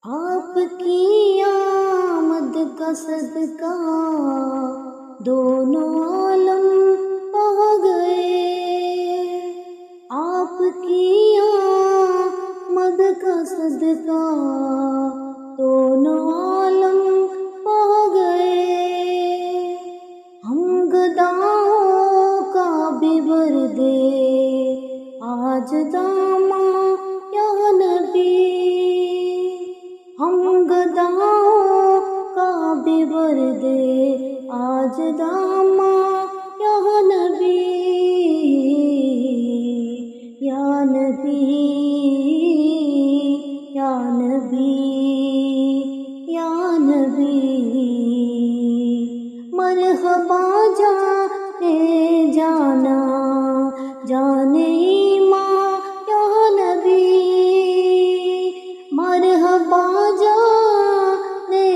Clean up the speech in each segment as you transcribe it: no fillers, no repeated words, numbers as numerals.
آپ کی آمد کا صدقہ دونوں عالم پا گئے، آپ کی آمد کا صدقہ دونوں عالم پا گئے۔ ہم گداؤں کا بھی بردے آج داماں یا نبی، ہم گداؤں کا بھی بردے آج داماں یا نبی، یا نبی، یا نبی، یا نبی۔ مرحبا جانے جانا جانے ایماں یا نبی، مرحبا جانے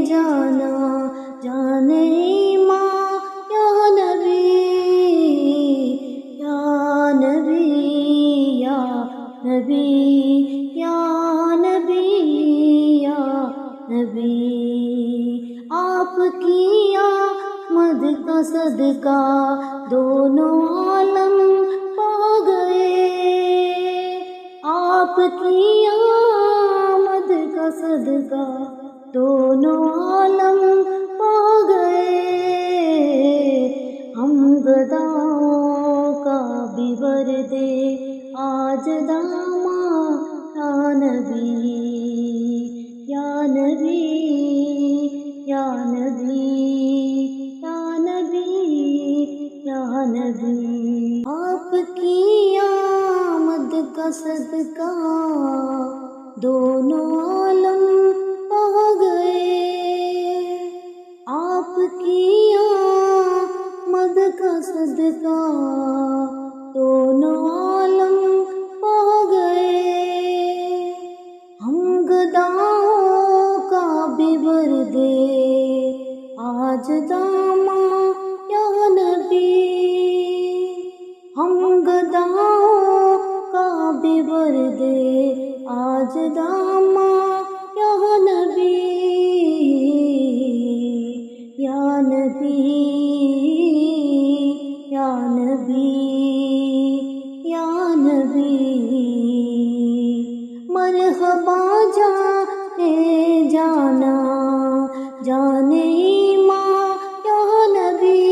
جانا جانے ایماں یا نبی، یا نبی، یا نبی، یا نبی، یا نبی۔ آپ کی آمد کا صدقہ دونوں عالم پا گئے، آپ کی آمد کا صدقہ دونوں عالم پا گئے۔ ہم گداؤں کا بھی بردے آج داماں یا نبی، یا نبی، یا نبی، یا نبی، یا نبی۔ آپ کی آمد کا صدقہ دونوں عالم پا گئے، آپ کی آمد کا صدقہ دونوں عالم پا گئے۔ ہم گداؤں کا بھی بردے آج داماں یا نبی، ہم گداؤں کا بھی بردے آج داماں یا نبی، یا نبی، یا نبی، یا نبی۔ مرحبا جانے جانا جانے ایماں یا نبی،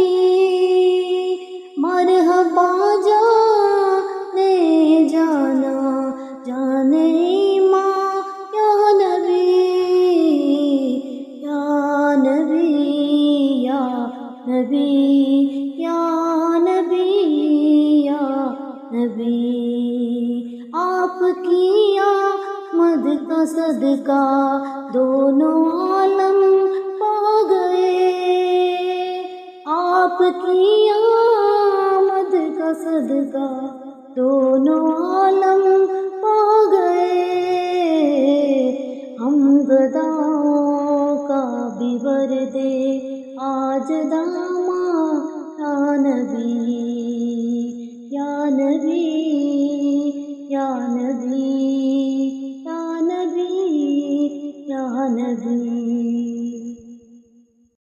مرحبا جانے جانا جانے ایماں یا نبی، یا نبی، یا نبی، یا نبی، یا نبی۔ آپ کی آمد کا صدقہ دونوں عالم پا گئے، آپ کی آمد کا صدقہ دونوں عالم پا گئے۔ ہم گداؤں کا بھی بردے